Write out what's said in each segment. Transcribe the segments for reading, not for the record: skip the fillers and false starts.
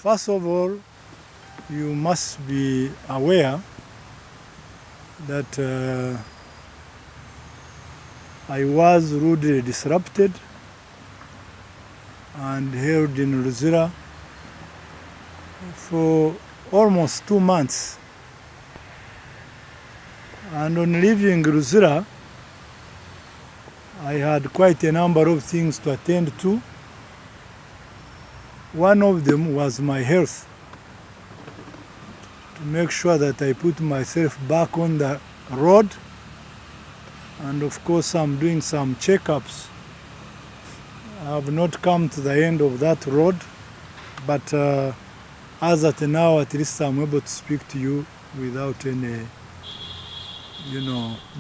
First of all, you must be aware that I was rudely disrupted and held in Luzira for almost 2 months. And on leaving Luzira, I had quite a number of things to attend to. One of them was my health, to make sure that I put myself back on the road. And of course, I'm doing some checkups. I have not come to the end of that road, but as at now, at least I'm able to speak to you without any,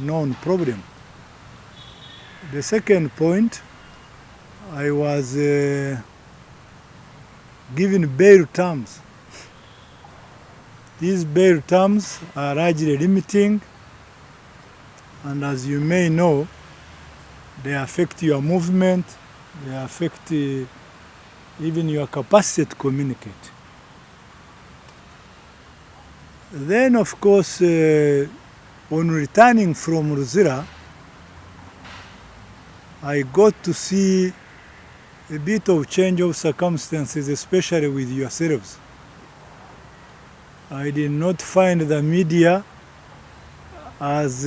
known problem. The second point, I was given bail terms. These bail terms are largely limiting, and as you may know, they affect your movement, they affect even your capacity to communicate. Then, of course, on returning from Luzira, I got to see a bit of change of circumstances, especially with yourselves. I did not find the media as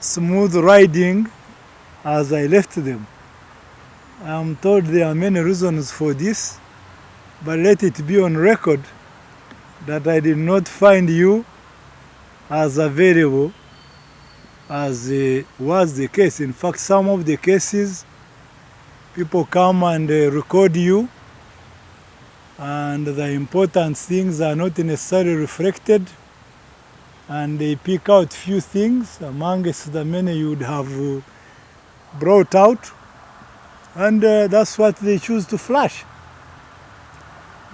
smooth riding as I left them. I'm told there are many reasons for this, but let it be on record that I did not find you as available as was the case. In fact, some of the cases, people come and record you, and the important things are not necessarily reflected, and they pick out few things amongst the many you would have brought out, and that's what they choose to flash.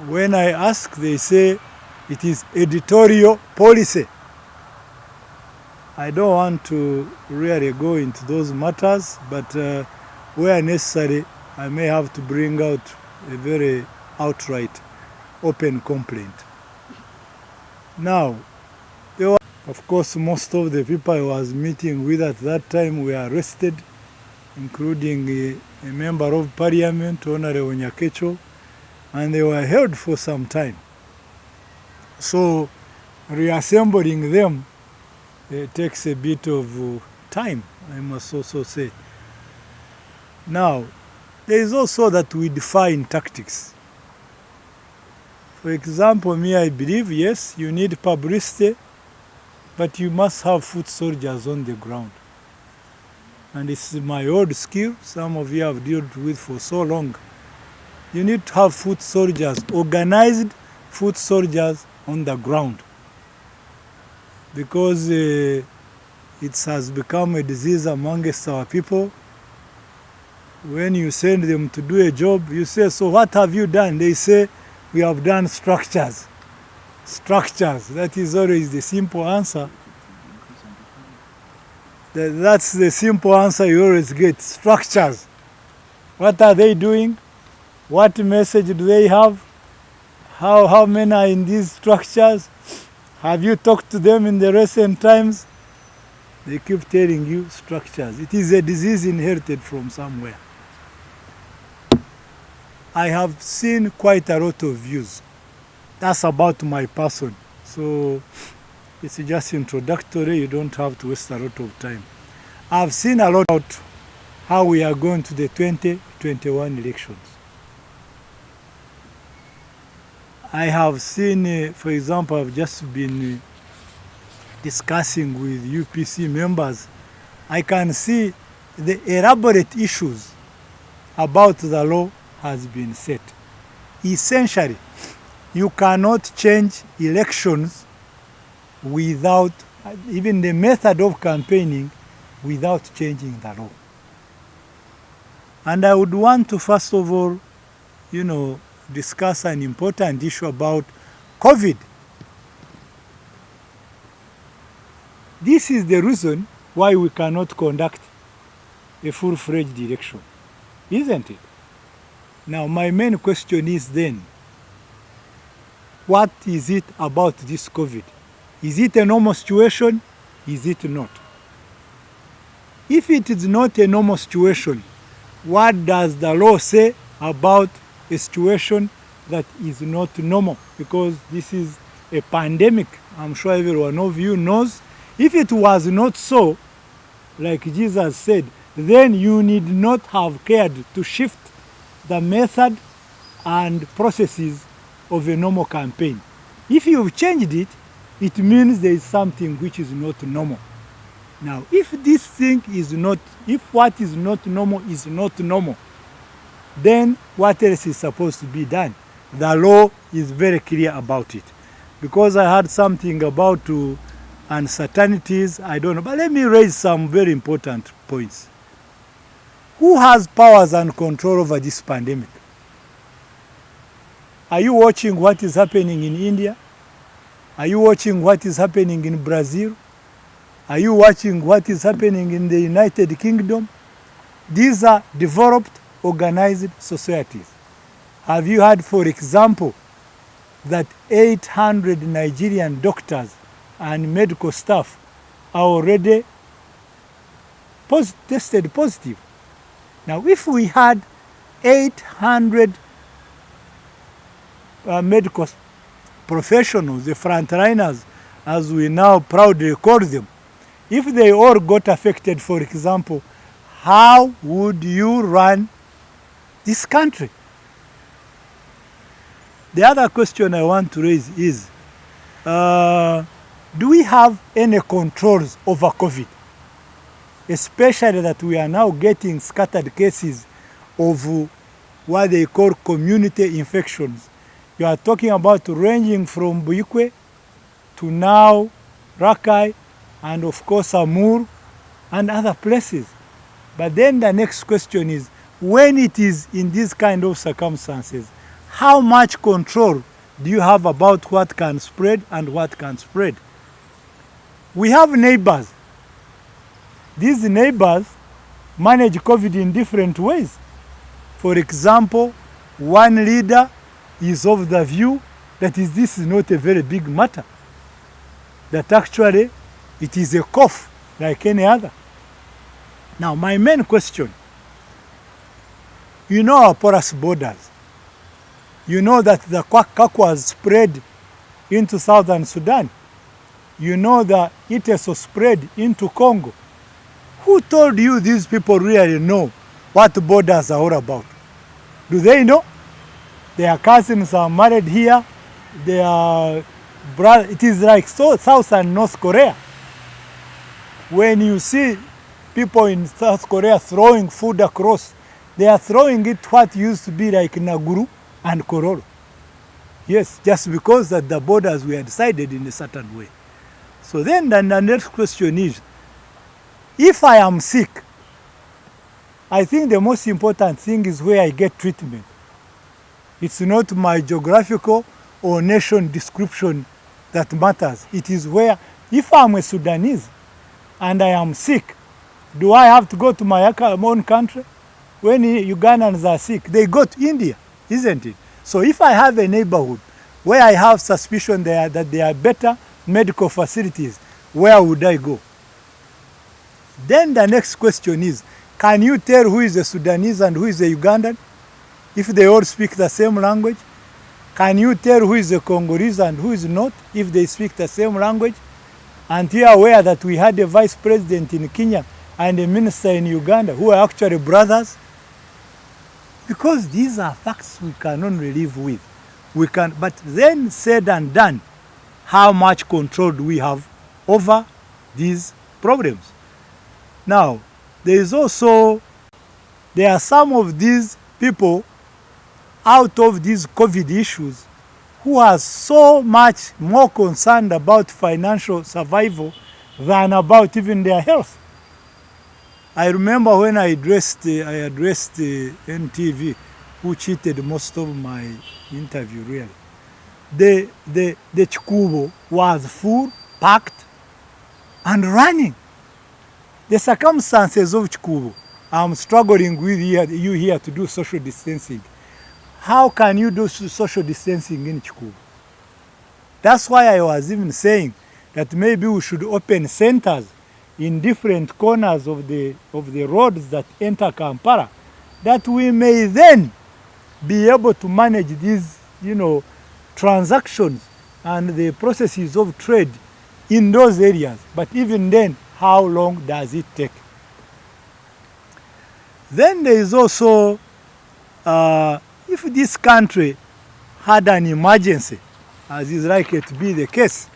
When I ask, they say it is editorial policy. I don't want to really go into those matters, but where necessary, I may have to bring out a very outright, open complaint. Now, of course, most of the people I was meeting with at that time were arrested, including a member of parliament, Honorable Nyakecho, and they were held for some time. So, reassembling them takes a bit of time, I must also say. Now, there is also that we define tactics. For example, me, I believe, yes, you need publicity, but you must have foot soldiers on the ground. And it's my old skill, some of you have dealt with for so long. You need to have foot soldiers, organized foot soldiers on the ground. Because it has become a disease amongst our people. When you send them to do a job, you say, so what have you done? They say, we have done structures. Structures, that is always the simple answer. That's the simple answer you always get, structures. What are they doing? What message do they have? How many are in these structures? Have you talked to them in the recent times? They keep telling you structures. It is a disease inherited from somewhere. I have seen quite a lot of views. That's about my person. So it's just introductory. You don't have to waste a lot of time. I've seen a lot about how we are going to the 2021 elections. I have seen, for example, I've just been discussing with UPC members. I can see the elaborate issues about the law has been set. Essentially, you cannot change elections without, even the method of campaigning, without changing the law. And I would want to, first of all, discuss an important issue about COVID. This is the reason why we cannot conduct a full-fledged election, isn't it? Now, my main question is then, what is it about this COVID? Is it a normal situation? Is it not? If it is not a normal situation, what does the law say about a situation that is not normal? Because this is a pandemic. I'm sure every one of you knows. If it was not so, like Jesus said, then you need not have cared to shift the method and processes of a normal campaign. If you've changed it, it means there is something which is not normal. Now, if this thing is not, if what is not normal is not normal, then what else is supposed to be done? The law is very clear about it. Because I heard something about uncertainties, I don't know, but let me raise some very important points. Who has powers and control over this pandemic? Are you watching what is happening in India? Are you watching what is happening in Brazil? Are you watching what is happening in the United Kingdom? These are developed, organized societies. Have you heard, for example, that 800 Nigerian doctors and medical staff are already tested positive? Now, if we had 800 medical professionals, the frontliners, as we now proudly call them, if they all got affected, for example, how would you run this country? The other question I want to raise is, do we have any controls over COVID? Especially that we are now getting scattered cases of what they call community infections. You are talking about ranging from Bwekwe to now Rakai and of course Amur and other places. But then the next question is, when it is in these kind of circumstances, how much control do you have about what can spread and what can spread? We have neighbors. These neighbors manage COVID in different ways. For example, one leader is of the view that this is not a very big matter, that actually it is a cough like any other. Now, my main question, you know our porous borders. You know that the Kakwa spread into southern Sudan. You know that it also spread into Congo. Who told you these people really know what borders are all about? Do they know? Their cousins are married here. Their brother, it is like South and North Korea. When you see people in South Korea throwing food across, they are throwing it what used to be like Naguru and KOLOLO. Yes, just because that the borders were decided in a certain way. So then the next question is, if I am sick, I think the most important thing is where I get treatment. It's not my geographical or nation description that matters. It is where, if I'm a Sudanese and I am sick, do I have to go to my own country? When Ugandans are sick, they go to India, isn't it? So if I have a neighborhood where I have suspicion that there are better medical facilities, where would I go? Then the next question is, can you tell who is a Sudanese and who is a Ugandan if they all speak the same language? Can you tell who is a Congolese and who is not if they speak the same language? And you are aware that we had a vice president in Kenya and a minister in Uganda who are actually brothers? Because these are facts we can only live with. But then said and done, how much control do we have over these problems? Now, there are some of these people out of these COVID issues who are so much more concerned about financial survival than about even their health. I remember when I addressed NTV, who cheated most of my interview really. The Chikubo was full, packed, and running. The circumstances of Chikubo, I'm struggling with you here to do social distancing. How can you do social distancing in Chikubo? That's why I was even saying that maybe we should open centers in different corners of the roads that enter Kampala, that we may then be able to manage these, transactions and the processes of trade in those areas. But even then, how long does it take? Then there is also, if this country had an emergency, as is likely to be the case,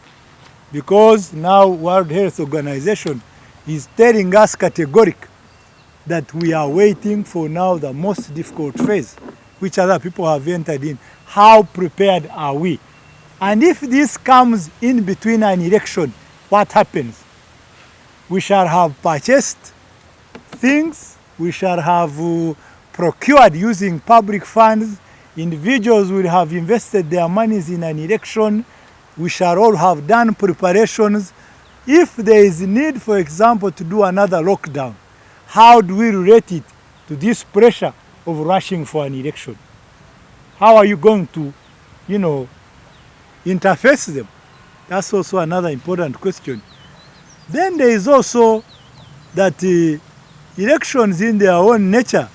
because now World Health Organization is telling us categorically that we are waiting for now the most difficult phase, which other people have entered in. How prepared are we? And if this comes in between an election, what happens? We shall have purchased things, we shall have procured using public funds, individuals will have invested their monies in an election, we shall all have done preparations. If there is need, for example, to do another lockdown, how do we relate it to this pressure of rushing for an election? How are you going to, interface them? That's also another important question. Then there is also that elections in their own nature,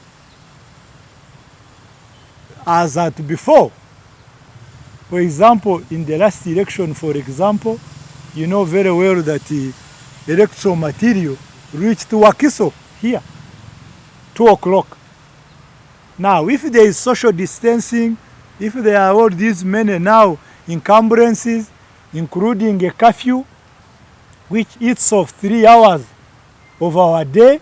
as at before. For example, in the last election, for example, you know very well that the electoral material reached Wakiso here, 2 o'clock. Now, if there is social distancing, if there are all these many now encumbrances, including a curfew, which eats of 3 hours of our day,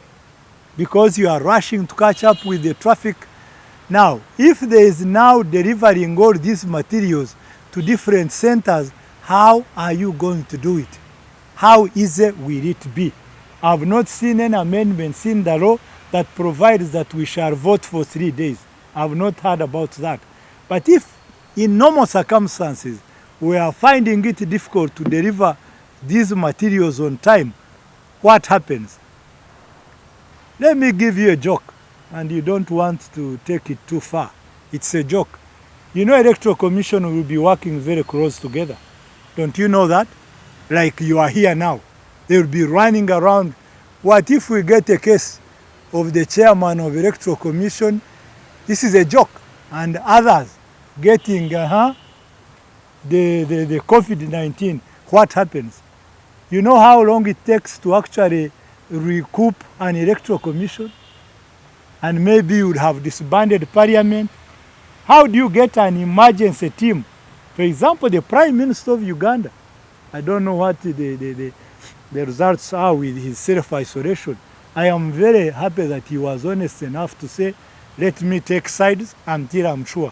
because you are rushing to catch up with the traffic. Now, if there is now delivering all these materials to different centers, how are you going to do it? How easy will it be? I have not seen any amendments in the law that provides that we shall vote for 3 days. I have not heard about that. But if in normal circumstances we are finding it difficult to deliver these materials on time, what happens? Let me give you a joke, and you don't want to take it too far. It's a joke. You know, Electoral Commission will be working very close together. Don't you know that? Like you are here now. They will be running around. What if we get a case of the chairman of Electoral Commission? This is a joke. And others getting the COVID-19. What happens? You know how long it takes to actually recoup an Electoral Commission? And maybe you would have disbanded Parliament. How do you get an emergency team? For example, the Prime Minister of Uganda, I don't know what the results are with his self-isolation. I am very happy that he was honest enough to say, let me take sides until I'm sure.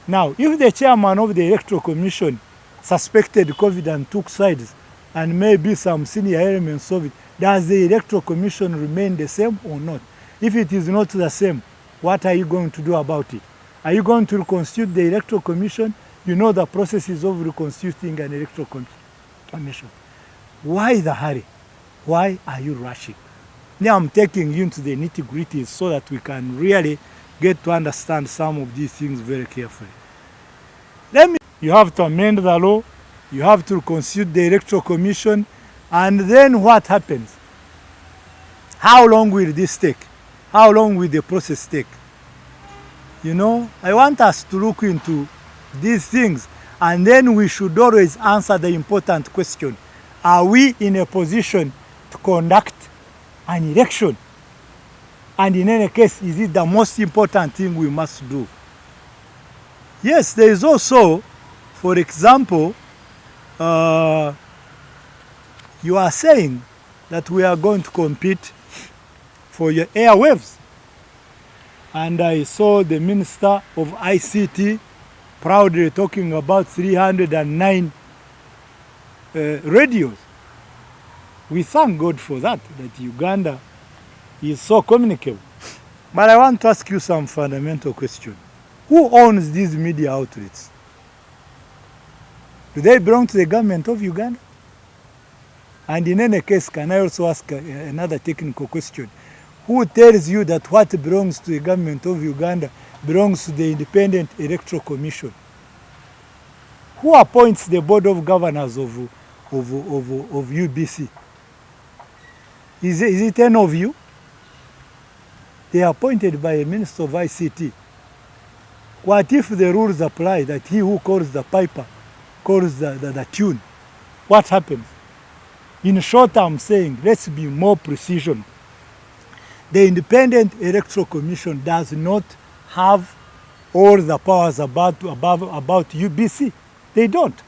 Now, if the chairman of the Electoral Commission suspected COVID and took sides, and maybe some senior elements of it, does the Electoral Commission remain the same or not? If it is not the same, what are you going to do about it? Are you going to reconstitute the Electoral Commission? You know the processes of reconstituting an Electoral Commission. Why the hurry? Why are you rushing? Now I'm taking you into the nitty-gritties so that we can really get to understand some of these things very carefully. You have to amend the law, you have to reconstitute the Electoral Commission, and then what happens? How long will this take? How long will the process take? You know, I want us to look into these things, and then we should always answer the important question. Are we in a position to conduct an election? And in any case, is it the most important thing we must do? Yes, there is also, for example, you are saying that we are going to compete for your airwaves. And I saw the Minister of ICT proudly talking about 309 radios. We thank God for that Uganda is so communicable. But I want to ask you some fundamental question. Who owns these media outlets? Do they belong to the government of Uganda? And in any case, can I also ask another technical question? Who tells you that what belongs to the government of Uganda belongs to the Independent Electoral Commission? Who appoints the board of governors of UBC? Is it any of you? They are appointed by a minister of ICT. What if the rules apply that he who calls the piper calls the tune? What happens? In short, I'm saying, let's be more precision. The Independent Electoral Commission does not have all the powers about UBC. They don't.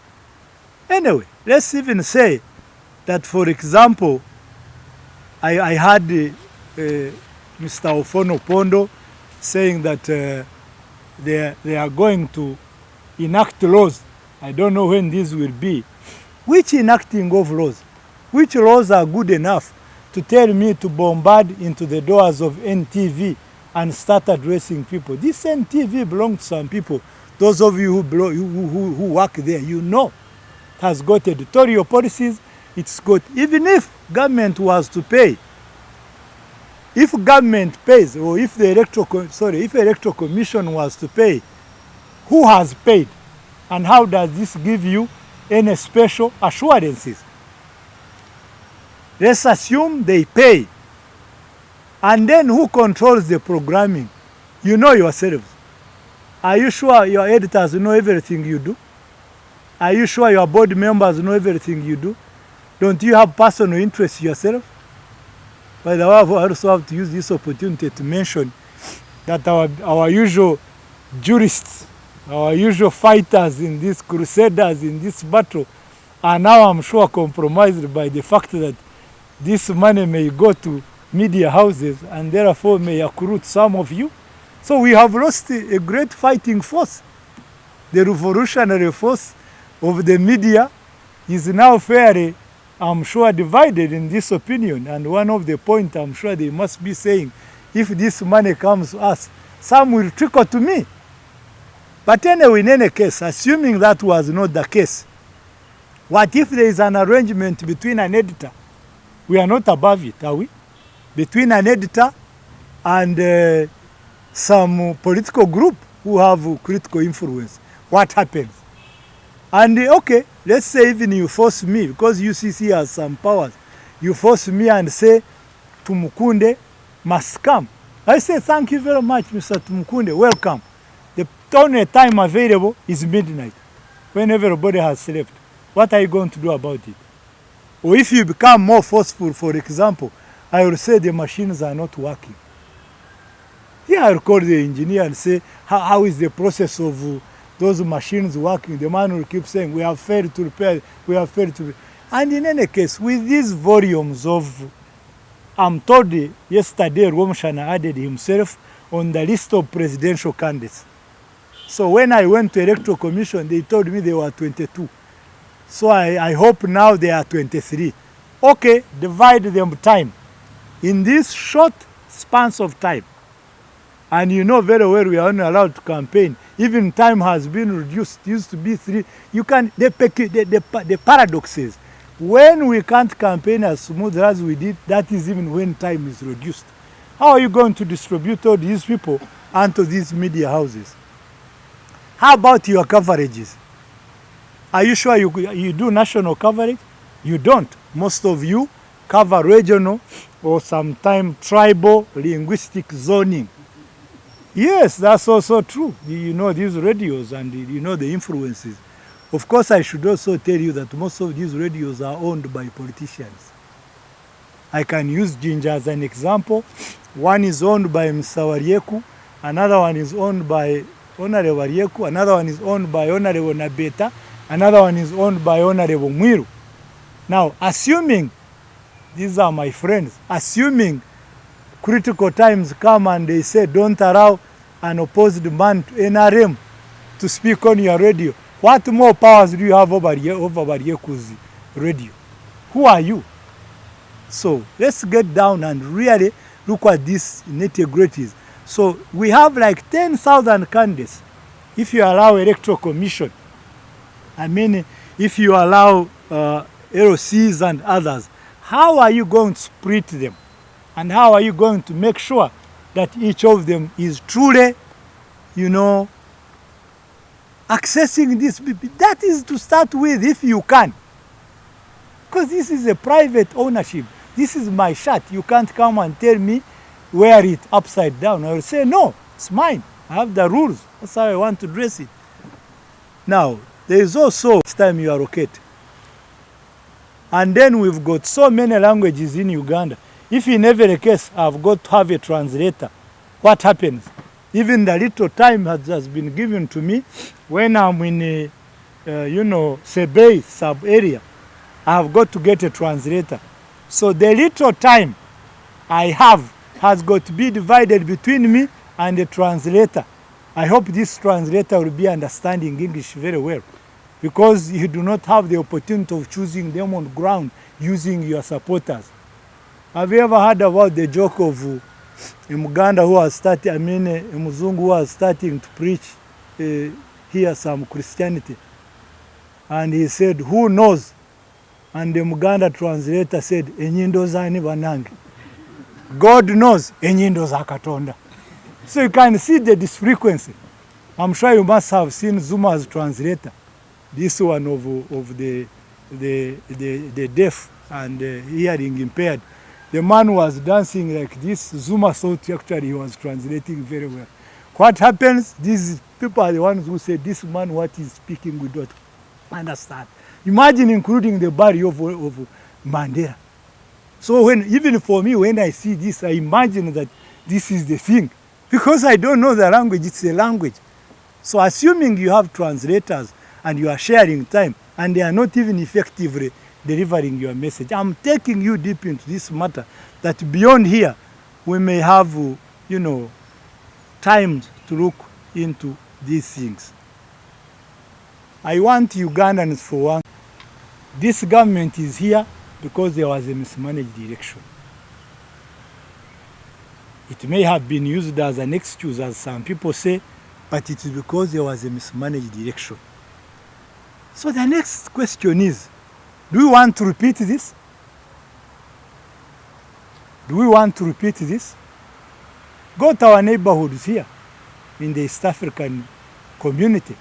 Anyway, let's even say that, for example, I had Mr. Ofono Pondo saying that they are going to enact laws. I don't know when this will be. Which enacting of laws? Which laws are good enough to tell me to bombard into the doors of NTV and start addressing people? This NTV belongs to some people. Those of you who work there, you know, it has got editorial policies. It's got, even if government was to pay, if government pays, or if the electoral commission was to pay, who has paid? And how does this give you any special assurances? Let's assume they pay. And then who controls the programming? You know yourselves. Are you sure your editors know everything you do? Are you sure your board members know everything you do? Don't you have personal interest yourself? By the way, I also have to use this opportunity to mention that our usual jurists, our usual fighters in this, crusaders in this battle, are now, I'm sure, compromised by the fact that this money may go to media houses and therefore may accrue to some of you. So we have lost a great fighting force. The revolutionary force of the media is now fairly, I'm sure, divided in this opinion. And one of the points I'm sure they must be saying, if this money comes to us, some will trickle to me. But anyway, in any case, assuming that was not the case, what if there is an arrangement between an editor? We are not above it, are we? Between an editor and some political group who have critical influence. What happens? And okay, let's say even you force me, because UCC has some powers, you force me and say, Tumukunde must come. I say, thank you very much, Mr. Tumukunde, welcome. The only time available is midnight, when everybody has slept. What are you going to do about it? Or if you become more forceful, for example, I will say the machines are not working. Yeah, I will call the engineer and say, how is the process of those machines working? The man will keep saying, we have failed to repair, we have failed to repair. And in any case, with these volumes of, I'm told yesterday, Romshana added himself on the list of presidential candidates. So when I went to Electoral Commission, they told me they were 22. So I hope now they are 23. Okay, divide them time. In this short spans of time, and you know very well we are only allowed to campaign. Even time has been reduced. It used to be 3. You can, the paradox is, when we can't campaign as smooth as we did, that is even when time is reduced. How are you going to distribute all these people onto these media houses? How about your coverages? Are you sure you do national coverage? You don't. Most of you cover regional or sometimes tribal linguistic zoning. Yes, that's also true. You know these radios and you know the influences. Of course, I should also tell you that most of these radios are owned by politicians. I can use Jinja as an example. One is owned by Mr. Warieku, another one is owned by Honorable Warieku, another one is owned by Honorable Nabeta, another one is owned by Honorable Mwiru. Now, assuming, these are my friends, assuming critical times come and they say don't allow an opposed man to NRM to speak on your radio, what more powers do you have over Yeku's radio? Who are you? So let's get down and really look at these nitty-gritties. So we have like 10,000 candidates. If you allow electoral commission, I mean, if you allow LCs and others, how are you going to split them? And how are you going to make sure that each of them is truly, you know, accessing this. That is to start with, if you can. Because this is a private ownership. This is my shirt. You can't come and tell me wear it upside down. I will say, no, it's mine. I have the rules. That's how I want to dress it. Now, there is also this time you allocate. And then we've got so many languages in Uganda. If in every case I've got to have a translator, what happens? Even the little time has been given to me when I'm in Sebei sub-area, I've got to get a translator. So the little time I have has got to be divided between me and the translator. I hope this translator will be understanding English very well, because you do not have the opportunity of choosing them on ground using your supporters. Have you ever heard about the joke of a Muganda who was starting, a Muzungu who was starting to preach here some Christianity? And he said, who knows? And the Muganda translator said, enyindo zani banange. God knows, enyindo za Katonda. So you can see the disfrequency. I'm sure you must have seen Zuma's translator. This one of the deaf and hearing impaired. The man was dancing like this. Zuma thought actually he was translating very well. What happens? These people are the ones who say, this man, what he's speaking, we don't understand. Imagine including the barrier of Mandela. So even for me, when I see this, I imagine that this is the thing. Because I don't know the language, it's a language. So assuming you have translators and you are sharing time, and they are not even effectively delivering your message, I'm taking you deep into this matter, that beyond here, we may have, time to look into these things. I want Ugandans, for one, this government is here because there was a mismanaged election. It may have been used as an excuse, as some people say, but it is because there was a mismanaged election. So the next question is, do we want to repeat this? Do we want to repeat this? Go to our neighborhoods here in the East African community.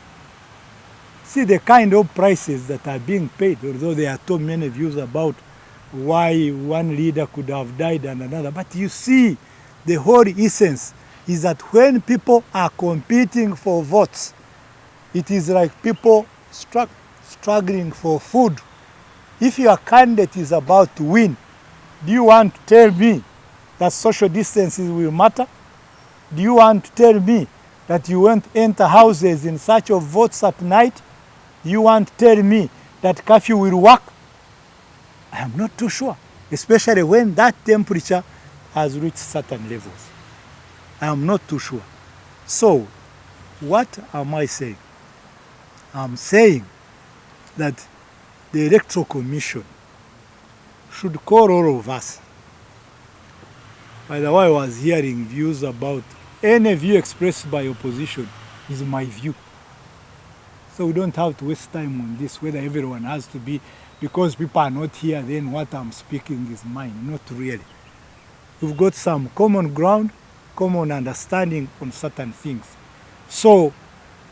See the kind of prices that are being paid, although there are so many views about why one leader could have died and another. But you see, the whole essence is that when people are competing for votes, it is like people struggling for food. If your candidate is about to win, do you want to tell me that social distances will matter? Do you want to tell me that you won't enter houses in search of votes at night? Do you want to tell me that curfew will work? I am not too sure, especially when that temperature has reached certain levels. I am not too sure. So, what am I saying? I'm saying that the Electoral Commission should call all of us. By the way, I was hearing views about any view expressed by opposition is my view. So we don't have to waste time on this, whether everyone has to be, because people are not here, then what I'm speaking is mine. Not really. We've got some common ground, common understanding on certain things. So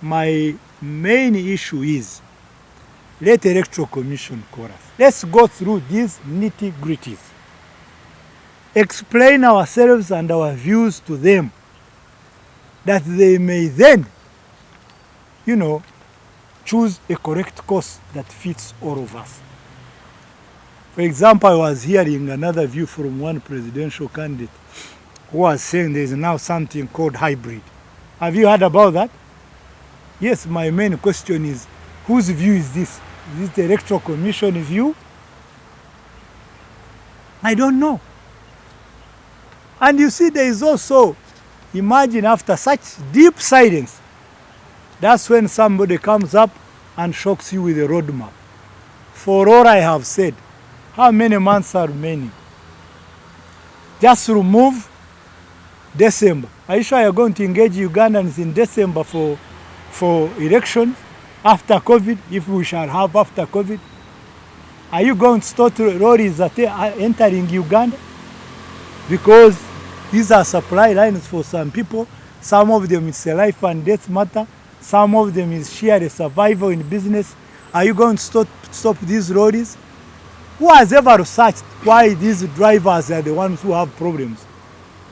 my main issue is, let the Electoral Commission call us. Let's go through these nitty-gritties. Explain ourselves and our views to them, that they may then, choose a correct course that fits all of us. For example, I was hearing another view from one presidential candidate who was saying there is now something called hybrid. Have you heard about that? Yes, my main question is, whose view is this? Is it the Electoral Commission view? I don't know. And you see, there is also, imagine after such deep silence, that's when somebody comes up and shocks you with a roadmap. For all I have said, how many months are remaining? Just remove December. Are you sure you're going to engage Ugandans in December for elections after COVID, if we shall have after COVID? Are you going to start lorries that are entering Uganda? Because these are supply lines for some people. Some of them it's a life and death matter. Some of them is sheer survival in business. Are you going to stop these lorries? Who has ever researched why these drivers are the ones who have problems?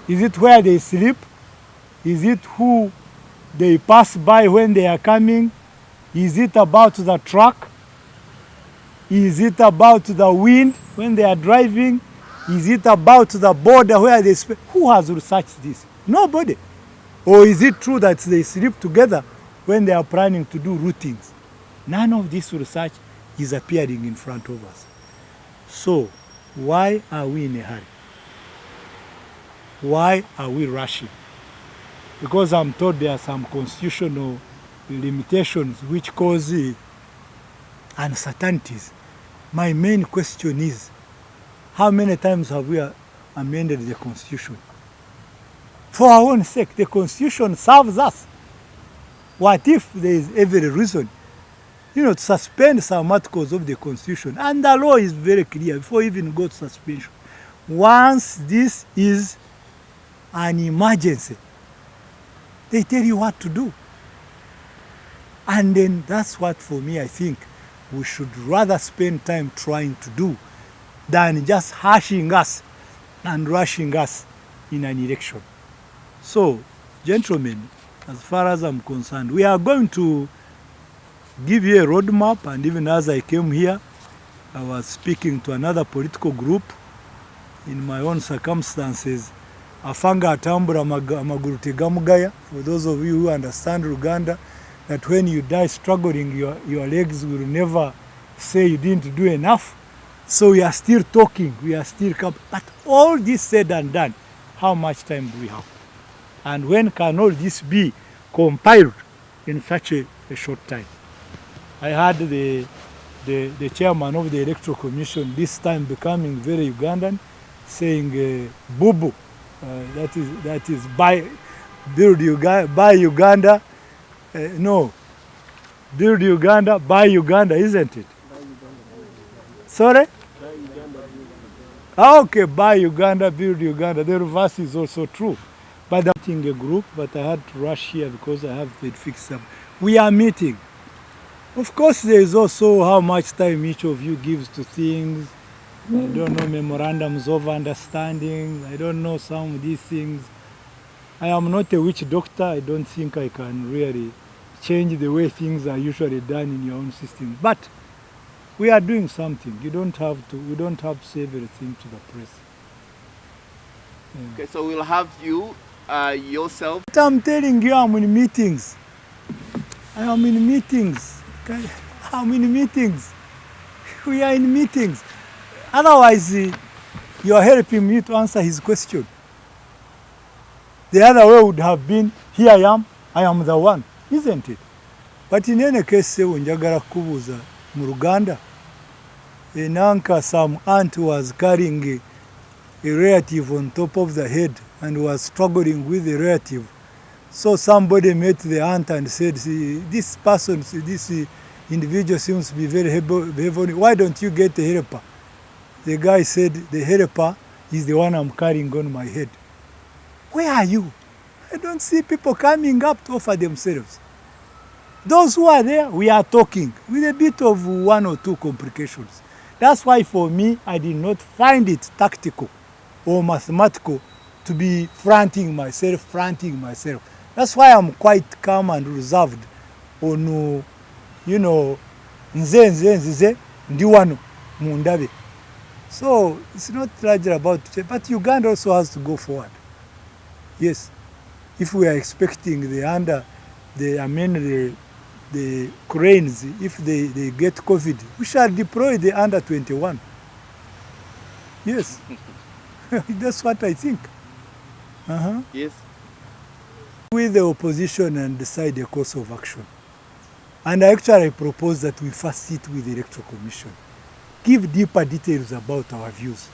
Is it where they sleep? Is it who they pass by when they are coming? Is it about the truck? Is it about the wind when they are driving? Is it about the border where they sleep? Who has researched this? Nobody. Or is it true that they sleep together when they are planning to do routines? None of this research is appearing in front of us. So, why are we in a hurry? Why are we rushing? Because I'm told there are some constitutional limitations which cause uncertainties. My main question is, how many times have we amended the Constitution? For our own sake, the Constitution serves us. What if there is every reason, to suspend some articles of the Constitution? And the law is very clear before you even go to suspension. Once this is an emergency, they tell you what to do. And then that's what, for me, I think we should rather spend time trying to do than just hashing us and rushing us in an election. So, gentlemen, as far as I'm concerned, we are going to give you a roadmap, and even as I came here, I was speaking to another political group. In my own circumstances, afanga atambura amaguru tegamugaya. For those of you who understand Uganda, that when you die struggling, your legs will never say you didn't do enough. So we are still talking, we are still but all this said and done, how much time do we have? And when can all this be compiled in such a short time? I heard the chairman of the Electoral Commission this time becoming very Ugandan, saying bubu, that is buy Uganda, no, build Uganda, buy Uganda, isn't it? Sorry? Okay, buy Uganda, build Uganda. The reverse is also true. But I'm meeting a group, but I had to rush here because I have it fixed up. We are meeting. Of course, there is also how much time each of you gives to things. I don't know, memorandums of understanding. I don't know some of these things. I am not a witch doctor. I don't think I can really change the way things are usually done in your own system. But we are doing something. We don't have to say everything to the press. Yeah. Okay, so we'll have you yourself. But I'm telling you, I'm in meetings. I am in meetings. Okay? I'm in meetings. We are in meetings. Otherwise, you are helping me to answer his question. The other way would have been, here I am the one, isn't it? But in any case, njagala kubuza mu Luganda, Nanka, some aunt was carrying a relative on top of the head and was struggling with the relative. So somebody met the aunt and said, this person, this individual seems to be very heavy. Why don't you get a helper? The guy said, the helper is the one I'm carrying on my head. Where are you? I don't see people coming up to offer themselves. Those who are there, we are talking with a bit of one or two complications. That's why for me, I did not find it tactical or mathematical to be fronting myself. That's why I'm quite calm and reserved on, nze, ndiwano, mundabe. So it's not largely about, but Uganda also has to go forward. Yes, if we are expecting the cranes, if they get COVID, we shall deploy the under 21. Yes, that's what I think. Yes. With the opposition and decide a course of action. And I propose that we first sit with the Electoral Commission, give deeper details about our views.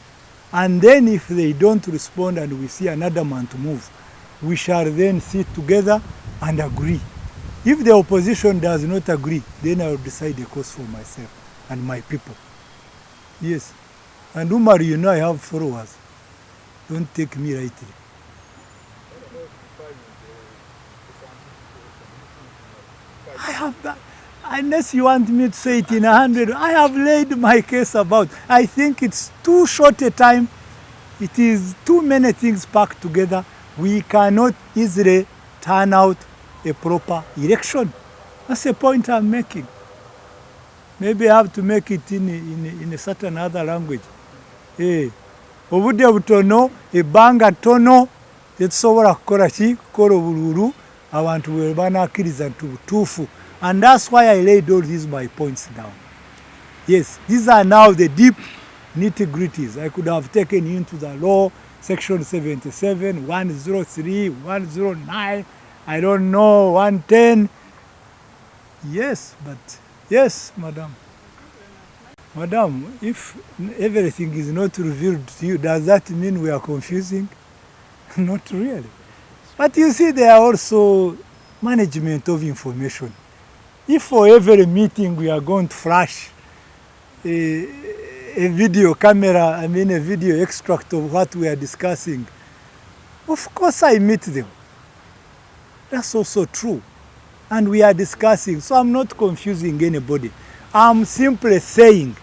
And then if they don't respond and we see another month move, we shall then sit together and agree. If the opposition does not agree, then I will decide a course for myself and my people. Yes. And Umar, I have followers. Don't take me lightly. have that. Unless you want me to say it in 100, I have laid my case about. I think it's too short a time. It is too many things packed together. We cannot easily turn out a proper election. That's the point I'm making. Maybe I have to make it in a certain other language. Obudde butono, ebbanga ttono, tetusobola kukola ki? Kukola obululu, abantu bwe banakkiriza nti butuufu. And that's why I laid all these my points down. Yes, these are now the deep nitty-gritties. I could have taken you into the law, section 77, 103, 109, I don't know, 110. Yes, but yes, madam. Madam, if everything is not revealed to you, does that mean we are confusing? Not really. But you see, there are also management of information. If for every meeting we are going to flash a video camera, a video extract of what we are discussing, of course I meet them. That's also true. And we are discussing, so I'm not confusing anybody. I'm simply saying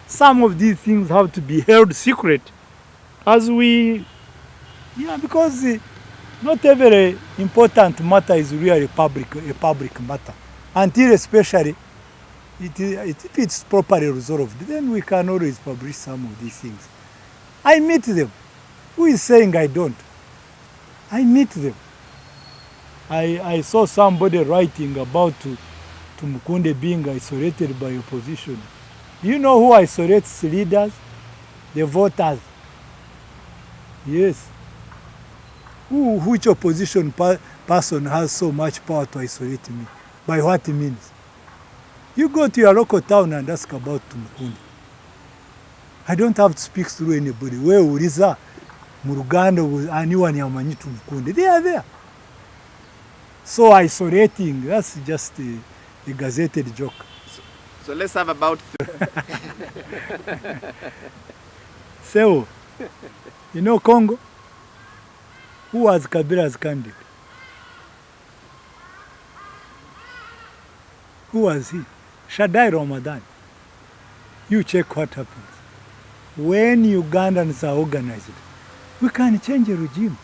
some of these things have to be held secret as we, because not every important matter is really a public matter. Until especially if it's properly resolved, then we can always publish some of these things. I meet them. Who is saying I don't? I meet them. I saw somebody writing about Tumukunde being isolated by opposition. Do you know who isolates leaders? The voters. Yes. Which opposition person has so much power to isolate me? By what means? You go to your local town and ask about Tumukunde. I don't have to speak through anybody. Where Uriza, Muruganda, anyone yamanyi Tumukunde, they are there. So isolating, that's just a gazetted joke. So let's have about... So, you know Congo? Who was Kabila's candidate? Who was he? Shaddai Ramadan. You check what happens. When Ugandans are organized, we can change a regime.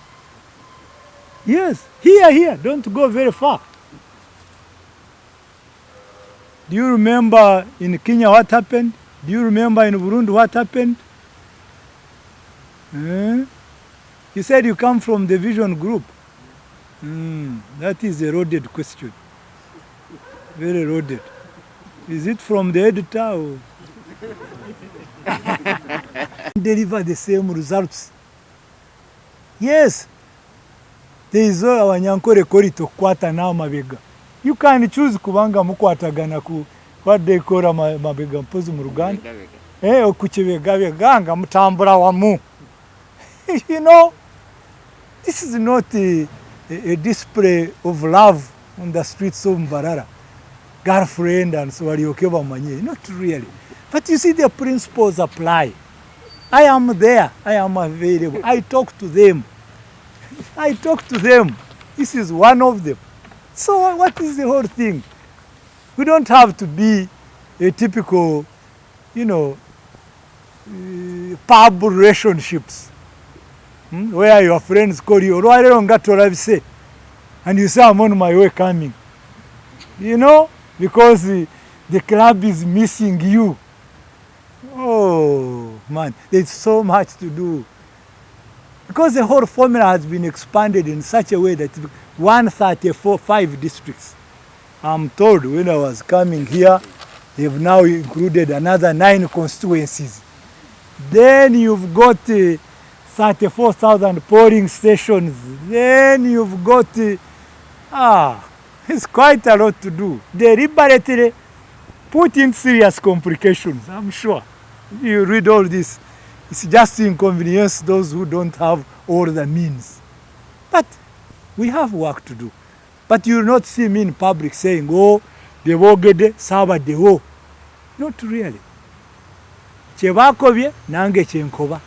Yes, here, don't go very far. Do you remember in Kenya what happened? Do you remember in Burundi what happened? You said you come from the Vision Group. That is a loaded question. Very loaded. Is it from the editor or? Deliver the same results. Yes. There is our Nyankore Korito kwata na mabega. You can choose kubanga mukwatagana ku what they call mabega mpozi mu Ruganda. Okuchebega ganga mutambula wamu. You know, this is not a display of love on the streets of Mbarara. Girlfriend and so waliokeba manye. Not really. But you see the principles apply. I am there. I am available. I talk to them. This is one of them. So what is the whole thing? We don't have to be a typical, pub relationships. Where your friends call you, and you say, I'm on my way coming. Because the club is missing you. Oh, man, there's so much to do. Because the whole formula has been expanded in such a way that 134 districts. I'm told when I was coming here, they've now included another 9 constituencies. Then you've got 34,000 polling stations. Then you've got, it's quite a lot to do. Deliberately put in serious complications, I'm sure. You read all this. It's just to inconvenience those who don't have all the means. But we have work to do. But you will not see me in public saying, oh, the wogede, saba de wo. Not really. Chebakobye, nange chenkoba.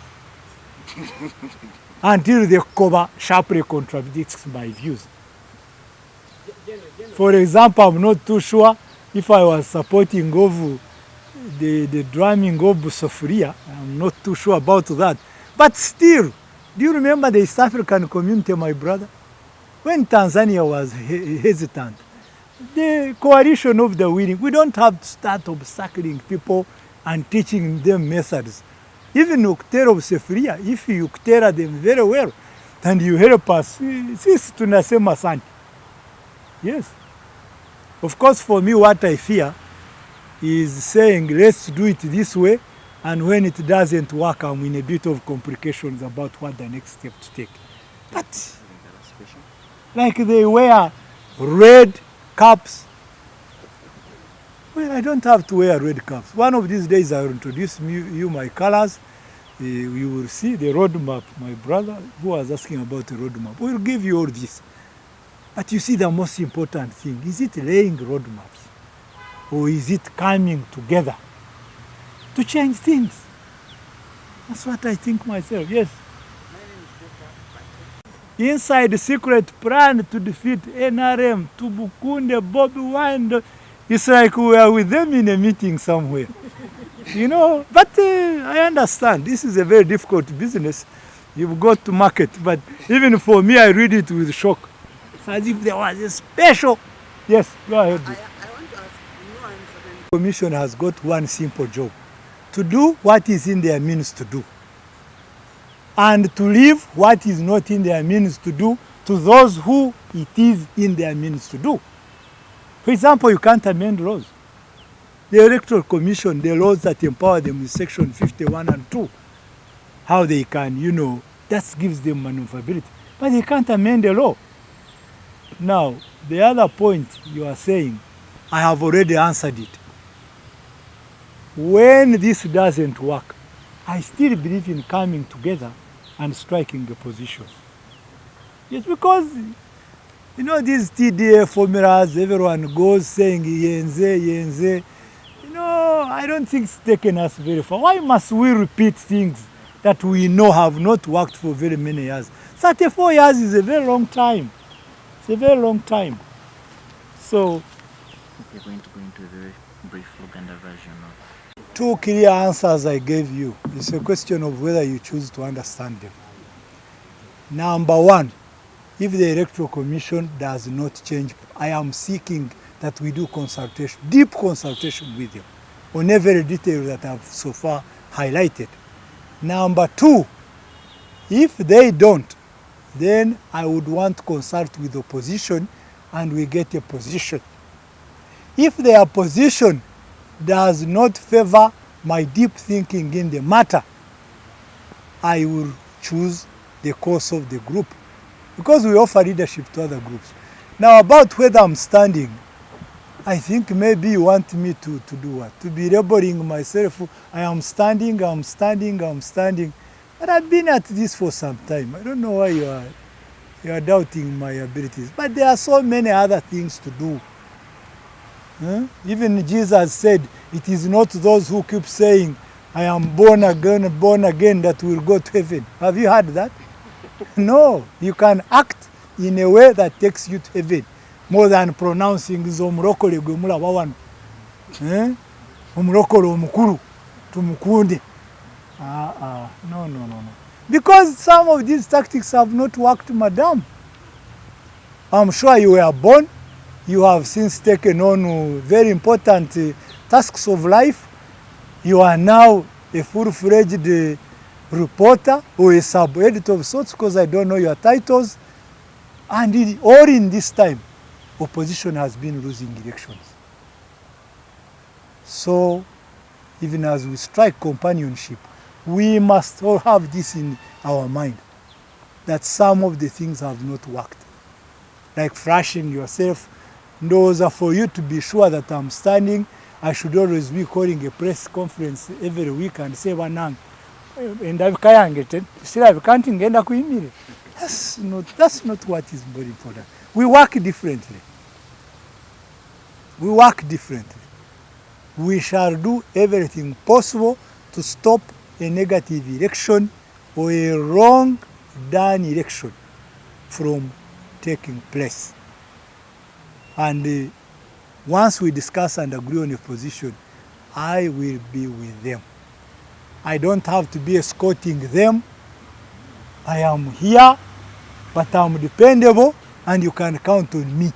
Until the koba sharply contradicts my views. For example, I'm not too sure if I was supporting of the drumming of Sofuria. I'm not too sure about that. But still, do you remember the East African community, my brother? When Tanzania was hesitant, the coalition of the willing, we don't have to start obstacling people and teaching them methods. Even ukitera Sofuria, if you ukitera them very well, and you help us, sisi tunasema asante. Yes. Of course, for me, what I fear is saying, let's do it this way, and when it doesn't work, I'm in a bit of complications about what the next step to take. But, like they wear red caps. Well, I don't have to wear red caps. One of these days, I will introduce you my colors. You will see the roadmap. My brother, who was asking about the roadmap, we'll give you all this. But you see, the most important thing, is it laying roadmaps? Or is it coming together to change things? That's what I think myself, yes. Inside the secret plan to defeat NRM, Tumukunde, Bobby Wine, it's like we are with them in a meeting somewhere. You know, but I understand. This is a very difficult business. You've got to market. But even for me, I read it with shock. It's as if there was a special... Yes, go ahead. I want to ask, The Commission has got one simple job. To do what is in their means to do. And to leave what is not in their means to do to those who it is in their means to do. For example, you can't amend laws. The Electoral Commission, the laws that empower them with Section 51 and 2, how they can, you know, that gives them maneuverability. But they can't amend the law. Now, the other point you are saying, I have already answered it. When this doesn't work, I still believe in coming together and striking a position. Yes, because, you know, these TDA formulas, everyone goes saying, yenze, yenze. You know, I don't think it's taken us very far. Why must we repeat things that we know have not worked for very many years? 34 years is a very long time. It's a very long time. So, we're going to go into a very brief Luganda version of... 2 clear answers I gave you. It's a question of whether you choose to understand them. Number 1, if the Electoral Commission does not change, I am seeking that we do consultation, deep consultation with them on every detail that I've so far highlighted. Number 2, if they don't, then I would want to consult with the opposition and we get a position. If their position does not favor my deep thinking in the matter, I will choose the course of the group because we offer leadership to other groups. Now about whether I'm standing, I think maybe you want me to do what? To be labeling myself, I am standing, I'm standing, I'm standing. But I've been at this for some time. I don't know why you are doubting my abilities. But there are so many other things to do. Even Jesus said, it is not those who keep saying, I am born again that will go to heaven. Have you heard that? No, you can act in a way that takes you to heaven more than pronouncing omulokole gwe mulaba wano. Omulokole omukulu Tumukunde. No. Because some of these tactics have not worked, madam. I'm sure you were born. You have since taken on very important tasks of life. You are now a full-fledged reporter or a sub-editor of sorts, because I don't know your titles. And all in this time, opposition has been losing elections. So, even as we strike companionship, we must all have this in our mind, that some of the things have not worked. Like flashing yourself. Those are for you to be sure that I'm standing. I should always be calling a press conference every week and say, Wanang, and I've can't ngenda kuimire. That's not what is very important. We work differently. We work differently. We shall do everything possible to stop a negative election or a wrong done election from taking place. and once we discuss and agree on a position, I will be with them. I don't have to be escorting them. I am here, but I'm dependable and you can count on me.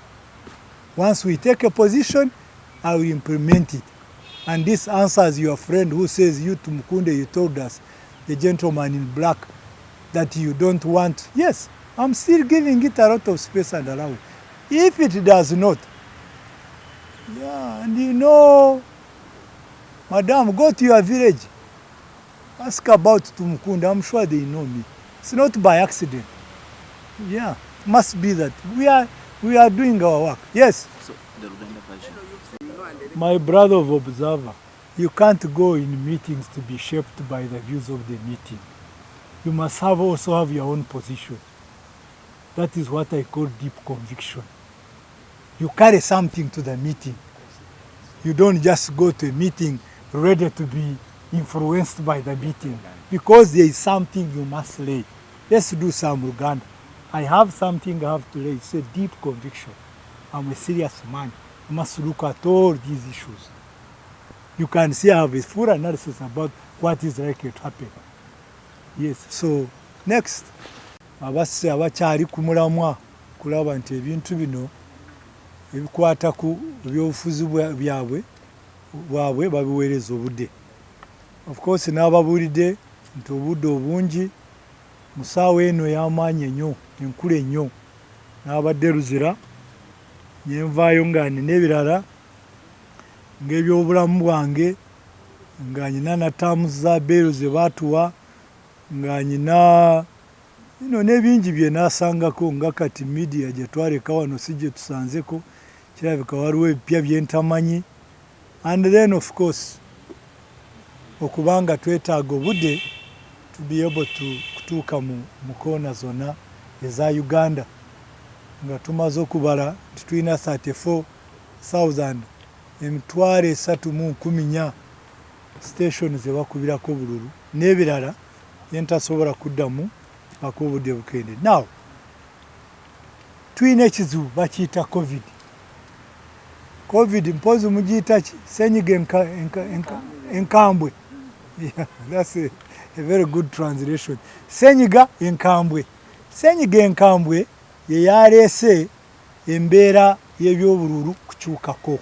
Once we take a position, I will implement it. And this answers your friend who says, you Tumukunde, you told us, the gentleman in black, that you don't want. Yes, I'm still giving it a lot of space and allowance. If it does not, yeah, and you know, Madam, go to your village. Ask about Tumukunde. I'm sure they know me. It's not by accident. Yeah, must be that we are doing our work. Yes. So the Luganda version. My brother of observer, you can't go in meetings to be shaped by the views of the meeting. You must also have your own position. That is what I call deep conviction. You carry something to the meeting. You don't just go to a meeting ready to be influenced by the meeting, because there is something you must lay. Let's do some Uganda. I have something I have to lay. It's a deep conviction. I'm a serious man. I must look at all these issues. You can see I have a full analysis about what is likely to happen. Yes, so next. Abasse abakyali ku mulamwa kulaba nti ebintu bino ebikwata ku byobufuzi byabwe babiweereza obudde. Of course n'ababuulidde nti obudde obungi mu ssaawa eno ey'amaanyi ennyo enkulu ennyo n'abadde luzira nyenvaayo nga nina ebirala ng'ebyobulamu bwange, nga nyina na taamu za beero ze baatuwa, nga nyina n'ebingi bye naasangako, nga kati media gye twaleka wano si gye tusanzeko, kirabika waliwo ebipya bye ntamanyi. And then of course okubanga twetaaga obudde to be able to kutuuka mu koona zonna eza Uganda, nga tumaze okubala nti tulina 34,314 station ze bakubirako bululu n'ebirala bye ntasobola kuddamu ak'obudde bukende. Now tulina ekizibu bakiyita covid mpozi mugiyita ki? Senyiga enkambwe. Yeah, that's a very good translation. Senyiga enkambwe. Senyiga enkambwe ye yaleese embeera y'ebyobululu kukyukako.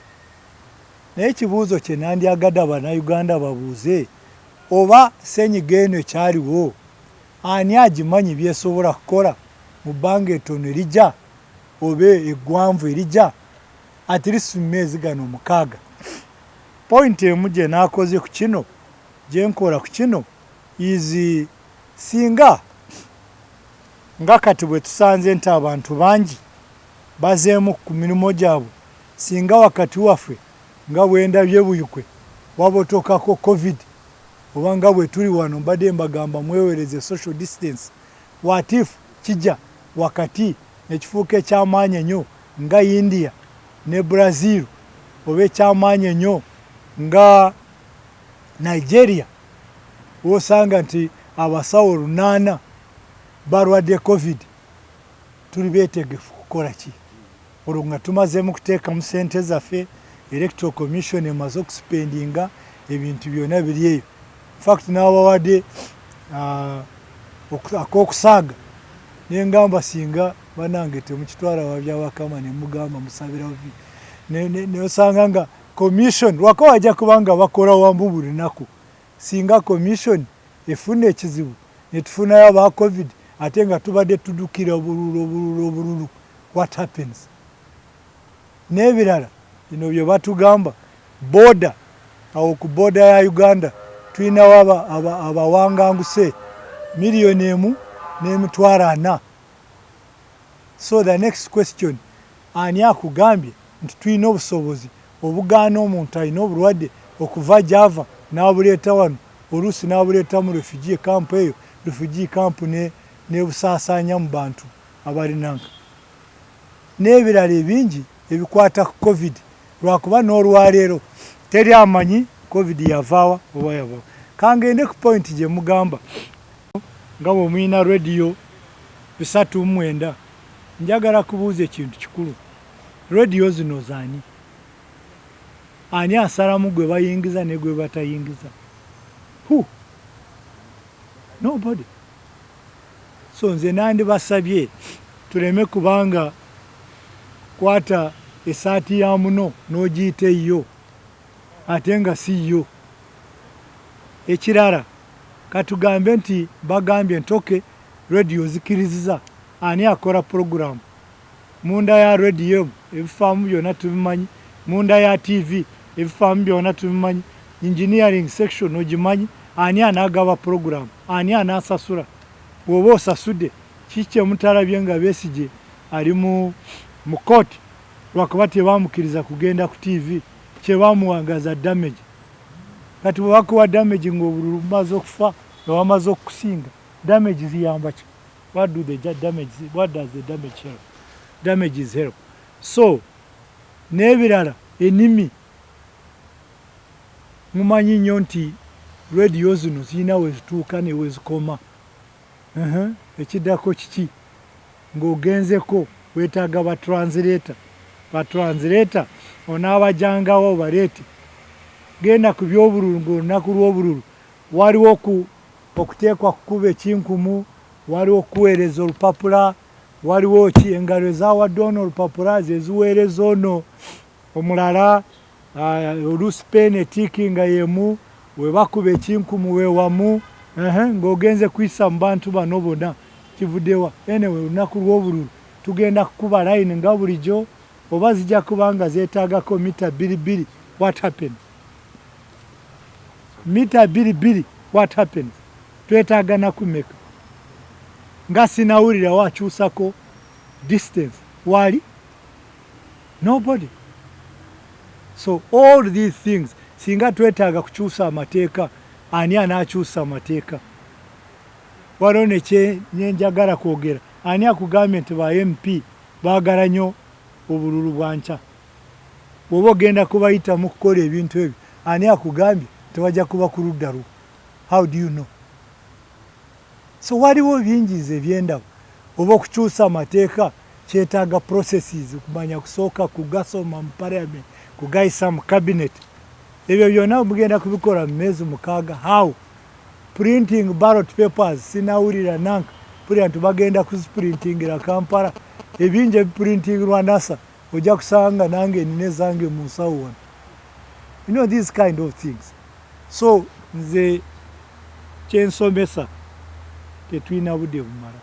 Naye ekibuuzo kye nandyagadde Abannayuganda babuuze, oba senyiga eno ekyaliwo ani agimanyi byesobola kukola mu bbanga ettono erijja oba eggwanvu erijja, at least mu myezi gano 6. Point emu gye naakoze ku kino, gye nkola ku kino is singa nga kati bwe tusanze nti abantu bangi bazeemu ku mirimu gyabwe, singa wakati waffe nga bwendabye buyukwe wabotokako covid, oba nga bwe tuli wano mbadde mbagamba mwewereze social distance, what if kijja wakati nekifuuka ekyamaanyi ennyo nga India ne Brazil, oba ekyamaanyi ennyo nga Nigeria, wosanga nti abasawo 8 balwadde covid, tuli beetegefu kukola ki? Olwo nga tumazeemu kuteekamu ssente zaffe, electoral commission emaze okuspendinga, ebintu byonna biri eyo. Fact n'abawadde ak'okusaaga ne ngamba singa banange temukitwala wabya Wakama ne mugamba musabira ne osanga nga commission waka wajja kubanga bakola wambu buli lunaku. Singa commission efuna ekizibu ne tufunayo aba covid ate nga tubadde tudukira obululu, what happens? N'ebirala bino bye batugamba boda, awo ku boda ya Uganda tulinawo abawanganguse 1,400,000. So the next question, ani akugambye nti tulina obusobozi obugaana omuntu alina obulwadde okuva gy'ava n'abuleeta wano, oluusi n'abuleeta mu refugee camp eyo, refugee camp n'ebusaasaanya mu bantu abalinanka. N'ebirala ebingi ebikwata ku covid, lwakuba n'olwaleero teri amanyi covid yavaawa oba yavaawa. Kangende ku point gye mugamba nga bwe muyina radio 309, njagala kubuuza ekintu kikulu. radio zino zaani ani asalamu gwe bayingiza ne gwe batayingiza? Who? Nobody. So nze nandibasabye tuleme kubanga kwata esaati ya muno n'ogiyita yo ate nga si yo. Ekirala katugambe nti bagambye ntoke radio zikiriziza ani akola program munda ya radio ebifaamu byonna tubimanyi, munda ya TV ebifaamu byonna tubimanyi, engineering section ogimanyi, ani anagaba program, ani anasasula? Bw'oba osasudde kiki mutalabye nga Besigye ali mu kooti lwakuba tebamukiriza kugenda ku TV kyebamuwangaza damage. Kati bwe bakuwa damage ng'obululu bumaze okufa nga bamaze okukusinga, damage ziyamba ki? What does the damage help? Damage is help. So n'ebirala ennimi mumanyi nnyo nti radio zino zirina we zituuka ne we zikoma. Ekiddako kiki? Ng'ogenzeko weetaaga batranslator. Batranslator onaabajangawo baleete. Genda ku by'obululu ng'olunaku lw'obululu waliwo okuteekwa kukuba ekinkumu, waliwo okuweereza olupapula, waliwo ki engalo ezawadde ono olupapula ze ziweereza ono omulala, oluusi peeni etiiki nga yemu, we bakuba ekinkumu we wamu, ng'ogenze kuyisa mu bantu bano bonna kivuddewa. Anyway, olunaku lw'obululu tugenda kukuba line nga bulijjo, oba zijja kuba nga zeetaagako mita 2 what happened? Mita 2 what happens? Twetaaga nakumeka nga sinawulira wakyusako distance wali? Nobody. So all these things singa twetaaga kukyusa amateeka, ani anaakyusa amateeka? Waliwo nyenjagala kwogera, ani akugambye nti ba MP baagala nnyo obululu bwanca? Bw'oba ogenda kubayita mu kukola ebintu ebyo, ani akugambye tebajja kuba ku ludda lwo? How do you know? So waliwo bingize ebyendabo. Oba okukyusa amateeka kyetaaga processes, kumanya kusooka kugasoma mu parliament, kugayisa mu cabinet. Ebyo byonna mugenda kubikola mu myezi 6. How? Printing ballot papers sinawulira nanka printu bagenda kuziprintingira Kampala. Ebingi ebiprintingirwa NASA ojja kusanga nange nine zange mu nsawo wano. You know these kind of things. So nze kyensomesa tetulina budde bumala.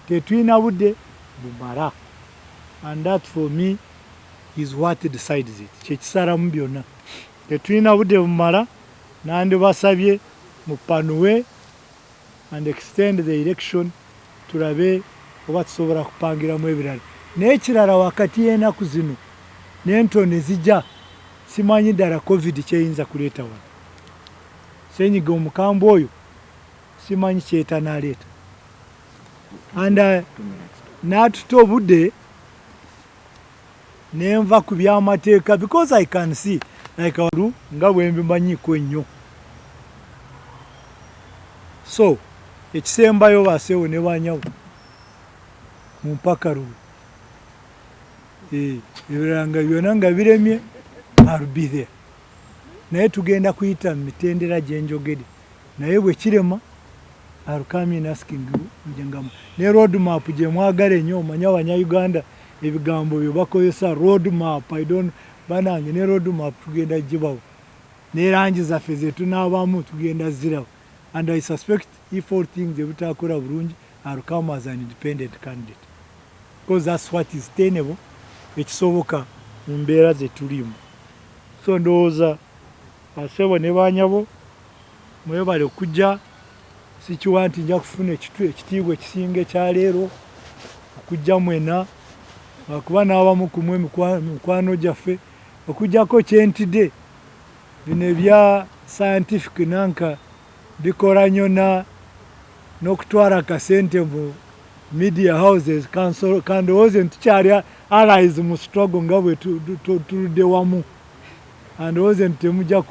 Tetulina budde bumala. And that for me is what decides it. Kyekisalamu byonna. Tetulina budde bumala. Nandibasabye mupanuwe and extend the election tulabe oba tusobola kupangiramu ebirala. N'ekirala wakati y'ennaku zino n'entono ezijja simanyi ddala COVID kyeyinza kuleeta wano. Senyiga omukambwe oyo simanyi kyetanaaleeta. And n'atuta obudde nenva ku by'amateeka because I can see like walu nga bwe mbimanyiiko ennyo. So ekisembayo baseewo ne banyawo mu mpaka lulu. Ebirala nga byonna nga biremye, I'll be there. Naye tugenda kuyita mu mitendera gye njogedde. Naye bwe kirema, I'll come in asking njengamu. Ne road map gye mwagala ennyo, omanya Abanyayuganda ebigambo bye bakozesa road map. I don't banange ne road map tugenda gibawo. Ne langi zaffe ze tunaabamu tugenda zirawo. And I suspect if all things ebitakola bulungi, I'll come as an independent candidate. Because that's what is tenable. Ekisoboka mu mbeera ze tulimu. So ndowooza basebo ne banyabo mwebale okujja. Sikiwa nti nja kufuna ekitiibwa ekisinga ekyaleero okujja mwena kuba n'abamu ku mwe mikwano gyaffe okujjako kyentidde bino ebya scientific nanka bikola nnyo n'okutwala akasente mu media houses kandowooze ntukyali allies mu struggle nga bwe tuludde wamu. Andowooze nti temujja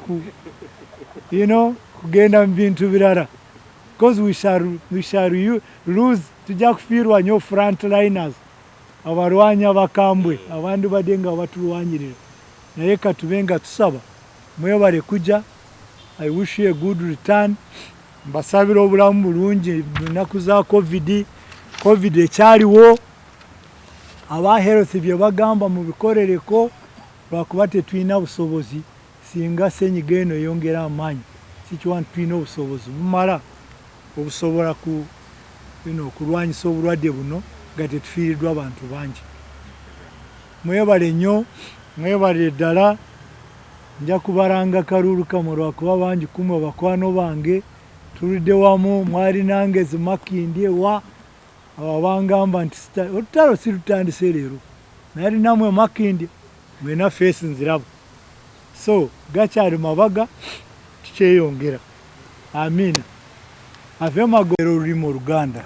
kugenda mu bintu birala. Because we shall lose, tujja kufiirwa nnyo frontliners abalwanyi abakambwe abandi badde nga batulwanyirira naye katube nga tusaba mwebale kujja. I wish you a good return. Mbasabira obulamu bulungi ennaku za covid ekyaliwo aba health bye bagamba mu bikorereko lwakuba tetulina busobozi singa senyiga eno yongera amaanyi sikiwa tulina obusobozi bumala obusobola okulwanyisa obulwadde buno nga tetufiiriddwa abantu bangi. Mwebale nnyo, mwebale ddala. Nja kubalanga kalulu kamwe lwakuba bangi kumwe bakwano bange tulidde wamu mwali nange zimakindi ewa abo bangamba nti olutalo sirutandise leero naye namwe makindi mwena feesi nzirabo so gakyali mabaga tukyeyongera. Amina. Ave magero olulimi Oluganda.